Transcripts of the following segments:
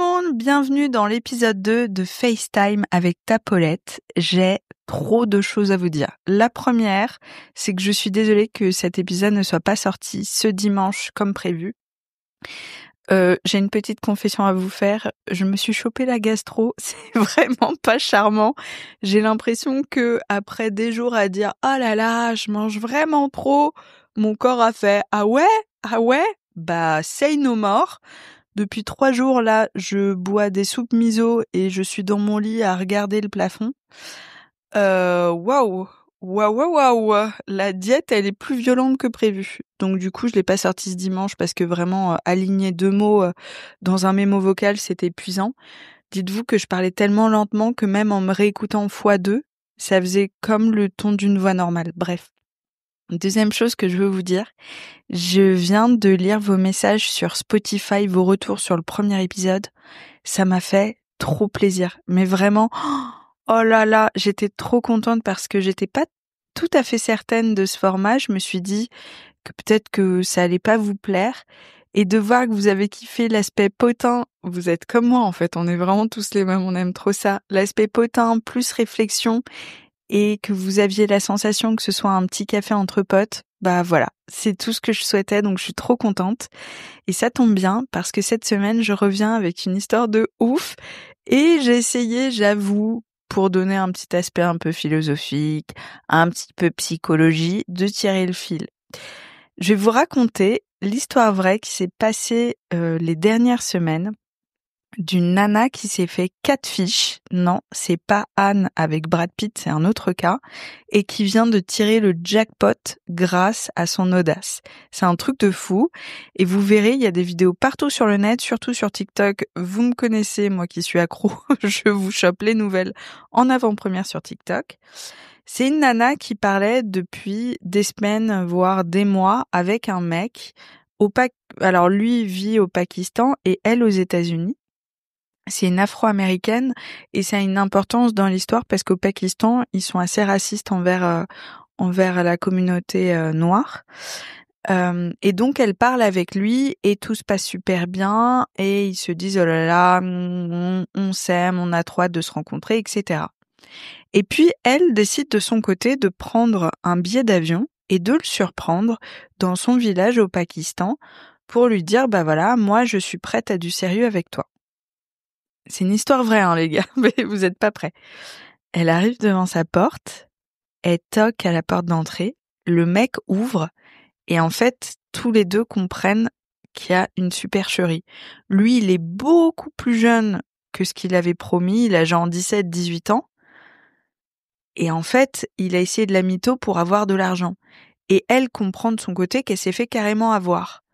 monde, bienvenue dans l'épisode 2 de FaceTime avec ta Paulette. J'ai trop de choses à vous dire. La première, c'est que je suis désolée que cet épisode ne soit pas sorti ce dimanche comme prévu. J'ai une petite confession à vous faire. Je me suis chopé la gastro. C'est vraiment pas charmant. J'ai l'impression que après des jours à dire « Oh là là, je mange vraiment trop », mon corps a fait « Ah ouais ? Ah ouais ?» Bah, say no more. Depuis 3 jours, là, je bois des soupes miso et je suis dans mon lit à regarder le plafond. Waouh! Waouh, waouh, waouh! La diète, elle est plus violente que prévu. Donc du coup, je l'ai pas sortie ce dimanche parce que vraiment, aligner 2 mots dans un mémo vocal, c'était épuisant. Dites-vous que je parlais tellement lentement que même en me réécoutant x2, ça faisait comme le ton d'une voix normale. Bref. Deuxième chose que je veux vous dire, je viens de lire vos messages sur Spotify, vos retours sur le premier épisode. Ça m'a fait trop plaisir. Mais vraiment, oh là là, j'étais trop contente parce que j'étais pas tout à fait certaine de ce format. Je me suis dit que peut-être que ça allait pas vous plaire. Et de voir que vous avez kiffé l'aspect potin, vous êtes comme moi en fait, on est vraiment tous les mêmes, on aime trop ça. L'aspect potin plus réflexion et que vous aviez la sensation que ce soit un petit café entre potes, bah voilà, c'est tout ce que je souhaitais, donc je suis trop contente. Et ça tombe bien parce que cette semaine, je reviens avec une histoire de ouf et j'ai essayé, j'avoue, pour donner un petit aspect un peu philosophique, un petit peu psychologie, de tirer le fil. Je vais vous raconter l'histoire vraie qui s'est passée les dernières semaines d'une nana qui s'est fait 4 fiches. Non, c'est pas Anne avec Brad Pitt, c'est un autre cas. Et qui vient de tirer le jackpot grâce à son audace. C'est un truc de fou. Et vous verrez, il y a des vidéos partout sur le net, surtout sur TikTok. Vous me connaissez, moi qui suis accro, je vous chope les nouvelles en avant-première sur TikTok. C'est une nana qui parlait depuis des semaines, voire des mois, avec un mec. Alors lui vit au Pakistan et elle aux États-Unis. C'est une Afro-américaine et ça a une importance dans l'histoire parce qu'au Pakistan, ils sont assez racistes envers la communauté noire. Et donc elle parle avec lui et tout se passe super bien et ils se disent oh là là, on s'aime, on a trop hâte de se rencontrer, etc. Et puis elle décide de son côté de prendre un billet d'avion et de le surprendre dans son village au Pakistan pour lui dire bah voilà, moi je suis prête à du sérieux avec toi. C'est une histoire vraie, hein, les gars, mais vous êtes pas prêts. Elle arrive devant sa porte, elle toque à la porte d'entrée, le mec ouvre, et en fait, tous les deux comprennent qu'il y a une supercherie. Lui, il est beaucoup plus jeune que ce qu'il avait promis, il a genre 17-18 ans, et en fait, il a essayé de la mytho pour avoir de l'argent. Et elle comprend de son côté qu'elle s'est fait carrément avoir.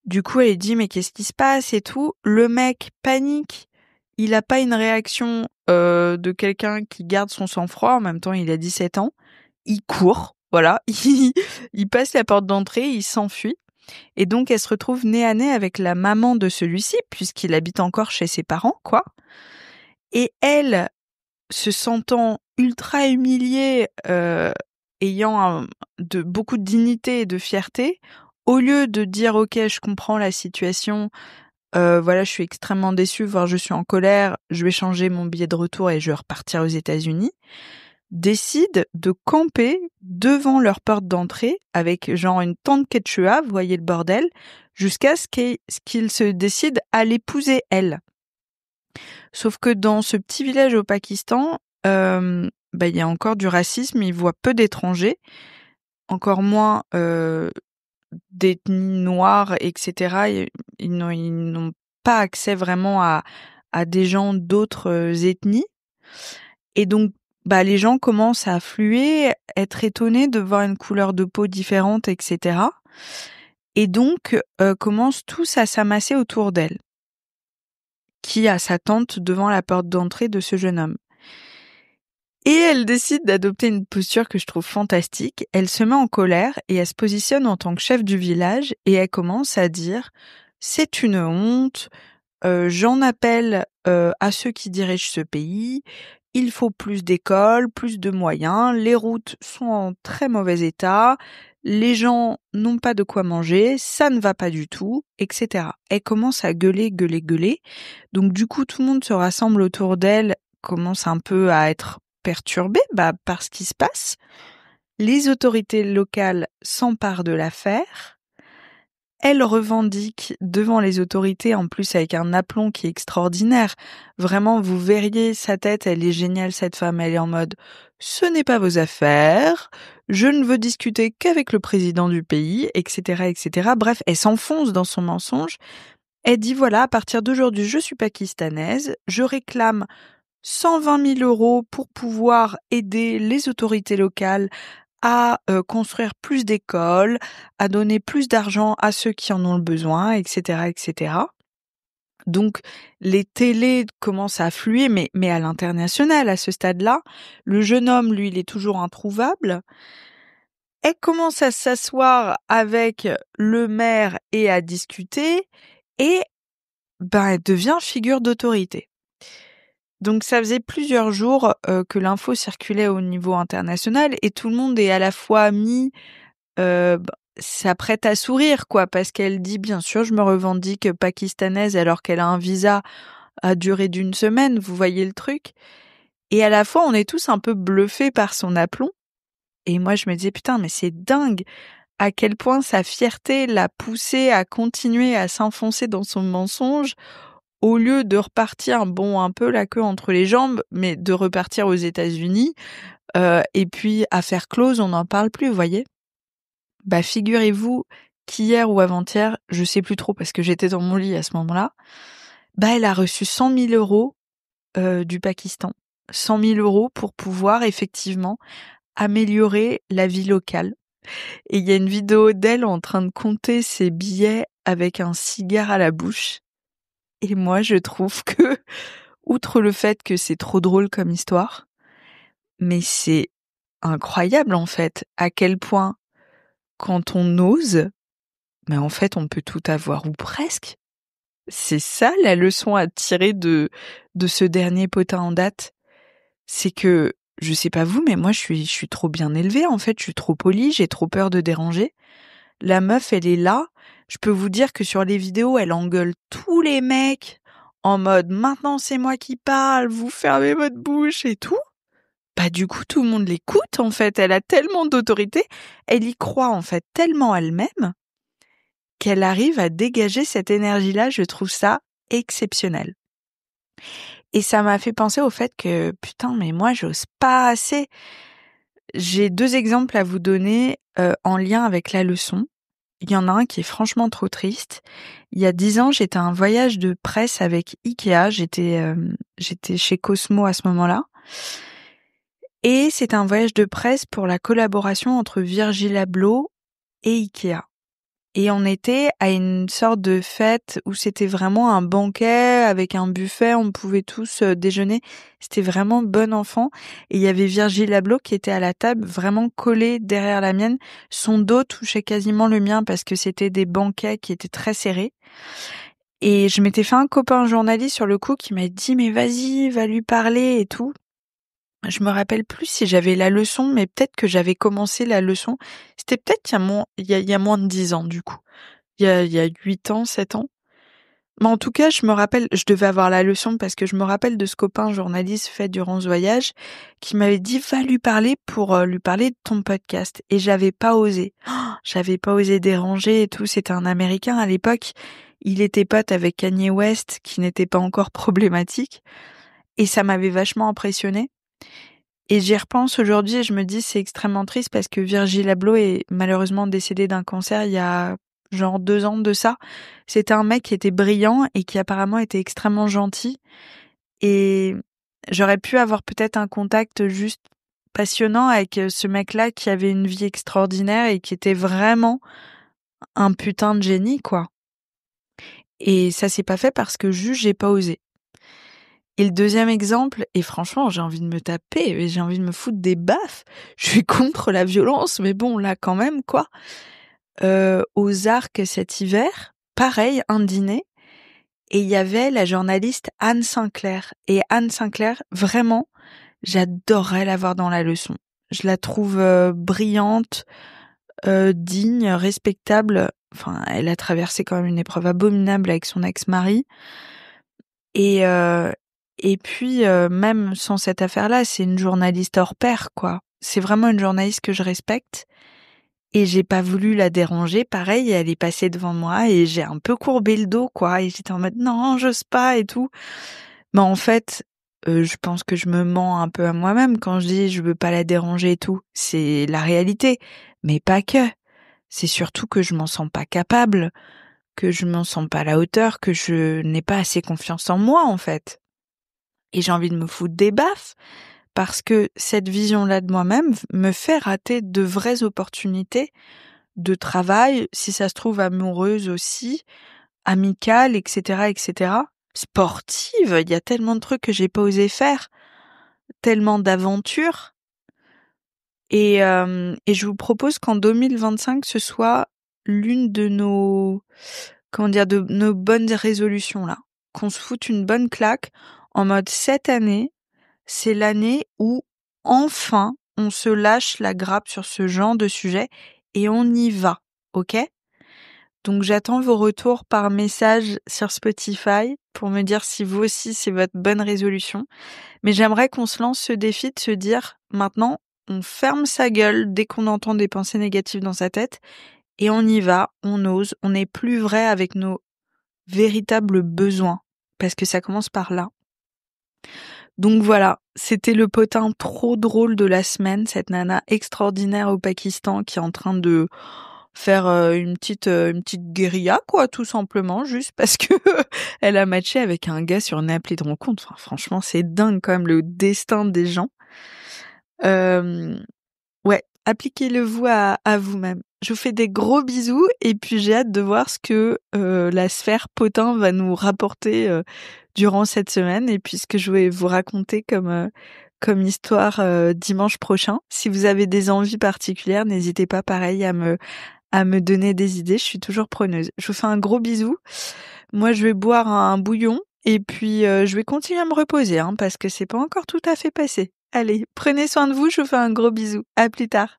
Du coup, elle dit, mais qu'est-ce qui se passe et tout. Le mec panique. Il a pas une réaction de quelqu'un qui garde son sang-froid. En même temps, il a 17 ans. Il court, voilà. Il passe la porte d'entrée, il s'enfuit. Et donc, elle se retrouve nez à nez avec la maman de celui-ci, puisqu'il habite encore chez ses parents, quoi. Et elle, se sentant ultra humiliée, ayant beaucoup de dignité et de fierté, au lieu de dire ok, je comprends la situation, voilà, je suis extrêmement déçue, voire je suis en colère, je vais changer mon billet de retour et je vais repartir aux États-Unis, décide de camper devant leur porte d'entrée avec genre une tente quechua, vous voyez le bordel, jusqu'à ce qu'ils se décident à l'épouser elle. Sauf que dans ce petit village au Pakistan, il y a encore du racisme, ils voient peu d'étrangers, encore moins d'ethnie noire, etc. Ils n'ont pas accès vraiment à des gens d'autres ethnies. Et donc, les gens commencent à affluer, être étonnés de voir une couleur de peau différente, etc. Et donc, commencent tous à s'amasser autour d'elle, qui a sa tante devant la porte d'entrée de ce jeune homme. Et elle décide d'adopter une posture que je trouve fantastique. Elle se met en colère et elle se positionne en tant que chef du village et elle commence à dire « c'est une honte, j'en appelle à ceux qui dirigent ce pays, il faut plus d'écoles, plus de moyens, les routes sont en très mauvais état, les gens n'ont pas de quoi manger, ça ne va pas du tout, etc. Elle commence à gueuler. Donc du coup, tout le monde se rassemble autour d'elle, commence un peu à être perturbé par ce qui se passe. Les autorités locales s'emparent de l'affaire. Elle revendique devant les autorités, en plus avec un aplomb qui est extraordinaire. Vraiment, vous verriez sa tête, elle est géniale cette femme, elle est en mode « ce n'est pas vos affaires, je ne veux discuter qu'avec le président du pays, etc. etc. » Bref, elle s'enfonce dans son mensonge. Elle dit « voilà, à partir d'aujourd'hui, je suis pakistanaise, je réclame 120 000 € pour pouvoir aider les autorités locales à construire plus d'écoles, à donner plus d'argent à ceux qui en ont le besoin, etc., etc. » Donc, les télés commencent à affluer, mais à l'international, à ce stade-là. Le jeune homme, lui, il est toujours introuvable. Elle commence à s'asseoir avec le maire et à discuter, et elle devient figure d'autorité. Donc ça faisait plusieurs jours que l'info circulait au niveau international et tout le monde est à la fois mis s'apprête à sourire quoi, parce qu'elle dit bien sûr je me revendique pakistanaise alors qu'elle a un visa à durée d'1 semaine, vous voyez le truc. Et à la fois on est tous un peu bluffés par son aplomb. Et moi je me disais putain mais c'est dingue à quel point sa fierté l'a poussée à continuer à s'enfoncer dans son mensonge, au lieu de repartir un peu la queue entre les jambes, mais de repartir aux États-Unis, et puis affaire close, on n'en parle plus, vous voyez. Figurez-vous qu'hier ou avant-hier, je sais plus trop parce que j'étais dans mon lit à ce moment-là, elle a reçu 100 000 € du Pakistan. 100 000 € pour pouvoir effectivement améliorer la vie locale. Et il y a une vidéo d'elle en train de compter ses billets avec un cigare à la bouche. Et moi, je trouve que, outre le fait que c'est trop drôle comme histoire, mais c'est incroyable en fait, à quel point, quand on ose, mais en fait, on peut tout avoir ou presque. C'est ça la leçon à tirer de ce dernier potin en date. C'est que, je sais pas vous, mais moi je suis trop bien élevée en fait, je suis trop polie, j'ai trop peur de déranger. La meuf, elle est là. Je peux vous dire que sur les vidéos, elle engueule tous les mecs en mode maintenant c'est moi qui parle, vous fermez votre bouche et tout. Du coup, tout le monde l'écoute en fait. Elle a tellement d'autorité, elle y croit en fait tellement elle-même qu'elle arrive à dégager cette énergie-là. Je trouve ça exceptionnel. Et ça m'a fait penser au fait que putain, mais moi j'ose pas assez. J'ai 2 exemples à vous donner en lien avec la leçon. Il y en a un qui est franchement trop triste. Il y a 10 ans, j'étais à un voyage de presse avec Ikea. J'étais chez Cosmo à ce moment-là. Et c'était un voyage de presse pour la collaboration entre Virgil Abloh et Ikea. Et on était à une sorte de fête où c'était vraiment un banquet avec un buffet, on pouvait tous déjeuner. C'était vraiment bon enfant. Et il y avait Virgil Abloh qui était à la table, vraiment collé derrière la mienne. Son dos touchait quasiment le mien parce que c'était des banquets qui étaient très serrés. Et je m'étais fait un copain journaliste sur le coup qui m'a dit « mais vas-y, va lui parler et tout ». Je me rappelle plus si j'avais la leçon, mais peut-être que j'avais commencé la leçon. C'était peut-être il y a moins de 10 ans, du coup. Il y a 8 ans, 7 ans. Mais en tout cas, je me rappelle, je devais avoir la leçon parce que je me rappelle de ce copain journaliste fait durant ce voyage qui m'avait dit, va lui parler pour lui parler de ton podcast. Et j'avais pas osé. J'avais pas osé déranger et tout. C'était un Américain à l'époque. Il était pote avec Kanye West, qui n'était pas encore problématique. Et ça m'avait vachement impressionné. Et j'y repense aujourd'hui et je me dis c'est extrêmement triste parce que Virgil Abloh est malheureusement décédé d'un cancer il y a genre 2 ans de ça. C'était un mec qui était brillant et qui apparemment était extrêmement gentil. Et j'aurais pu avoir peut-être un contact juste passionnant avec ce mec-là qui avait une vie extraordinaire et qui était vraiment un putain de génie, quoi. Et ça s'est pas fait parce que juste j'ai pas osé. Et le deuxième exemple, et franchement, j'ai envie de me taper, j'ai envie de me foutre des baffes. Je suis contre la violence, mais bon, là, quand même, quoi. Aux Arcs cet hiver, pareil, un dîner, et il y avait la journaliste Anne Sinclair. Et Anne Sinclair, vraiment, j'adorerais la voir dans la leçon. Je la trouve brillante, digne, respectable. Enfin, elle a traversé quand même une épreuve abominable avec son ex-mari. Et puis, même sans cette affaire-là, c'est une journaliste hors pair, quoi. C'est vraiment une journaliste que je respecte et j'ai pas voulu la déranger. Pareil, elle est passée devant moi et j'ai un peu courbé le dos, quoi, et j'étais en mode: «Non, j'ose pas et tout». Mais en fait, je pense que je me mens un peu à moi-même quand je dis: «Je veux pas la déranger et tout». C'est la réalité, mais pas que. C'est surtout que je m'en sens pas capable, que je m'en sens pas à la hauteur, que je n'ai pas assez confiance en moi, en fait. Et j'ai envie de me foutre des baffes parce que cette vision-là de moi-même me fait rater de vraies opportunités de travail, si ça se trouve amoureuse aussi, amicale, etc., etc. Sportive, il y a tellement de trucs que j'ai pas osé faire, tellement d'aventures. Et je vous propose qu'en 2025, ce soit l'une de nos, comment dire, de nos bonnes résolutions là. Qu'on se foute une bonne claque en mode cette année, c'est l'année où enfin on se lâche la grappe sur ce genre de sujet et on y va, ok? Donc j'attends vos retours par message sur Spotify pour me dire si vous aussi c'est votre bonne résolution. Mais j'aimerais qu'on se lance ce défi de se dire maintenant on ferme sa gueule dès qu'on entend des pensées négatives dans sa tête et on y va, on ose, on n'est plus vrai avec nos véritables besoins parce que ça commence par là. Donc voilà, c'était le potin trop drôle de la semaine, cette nana extraordinaire au Pakistan qui est en train de faire une petite guérilla, quoi, tout simplement, juste parce que elle a matché avec un gars sur une appli de rencontre. Enfin, franchement, c'est dingue quand même le destin des gens. Ouais, appliquez-le vous à vous-même. Je vous fais des gros bisous et puis j'ai hâte de voir ce que la sphère potin va nous rapporter durant cette semaine et puis ce que je vais vous raconter comme histoire dimanche prochain. Si vous avez des envies particulières, n'hésitez pas pareil à me donner des idées, je suis toujours preneuse. Je vous fais un gros bisou. Moi, je vais boire un bouillon et puis je vais continuer à me reposer parce que c'est pas encore tout à fait passé. Allez, prenez soin de vous, je vous fais un gros bisou. À plus tard.